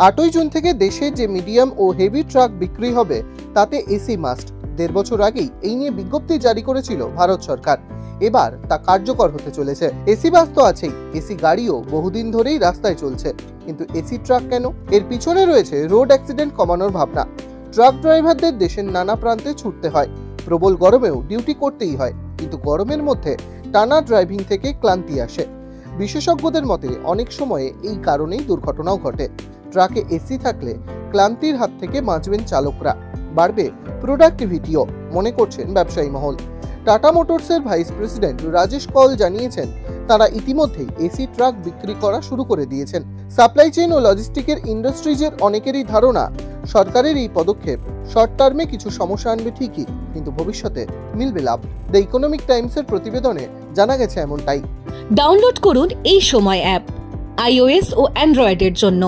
8ই June থেকে দেশে যে মিডিয়াম ও হেভি ট্রাক বিক্রি হবে তাতে এসি মাস্ট। 1.5 বছর আগেই এই নিয়ে বিজ্ঞপ্তি জারি করেছিল ভারত সরকার। এবার তা কার্যকর হতে চলেছে। এসি বাস তো আছেই, এসি গাড়িও বহুদিন ধরেই রাস্তায় চলছে, কিন্তু এসি ট্রাক কেন? এর পিছনে রয়েছে রোড অ্যাক্সিডেন্ট কমানোর ভাবনা। ট্রাক ড্রাইভারদের দেশের নানা প্রান্তে ছুটতে হয়, প্রবল গরমেও ডিউটি করতেই হয়, কিন্তু গরমের মধ্যে টানা ড্রাইভিং থেকে ক্লান্তি আসে। বিশেষজ্ঞদের মতে অনেক সময়ে এই কারণেই দুর্ঘটনাও ঘটে। ট্রাকে এসি থাকলে ক্লান্তির হাত থেকে বাঁচবেন চালকরা, বাড়বে প্রোডাক্টিভিটিও, মনে করছেন ব্যবসায়ী মহল। টাটা মোটরসের ভাইস প্রেসিডেন্ট রাজেশ কল জানিয়েছেন তারা ইতিমধ্যেই এসি ট্রাক বিক্রি করা শুরু করে দিয়েছেন। সাপ্লাই চেইন ও লজিস্টিকের ইন্ডাস্ট্রিজের অনেকেরই ধারণা সরকারের এই পদক্ষেপ শর্ট টার্মে কিছু সমস্যা আনবে ঠিকই, কিন্তু ভবিষ্যতে মিলবে লাভ। দ্য ইকোনমিক টাইমসের প্রতিবেদনে জানা গেছে এমনটাই। ডাউনলোড করুন এই সময় অ্যাপ iOS ও অ্যান্ড্রয়েডের জন্য।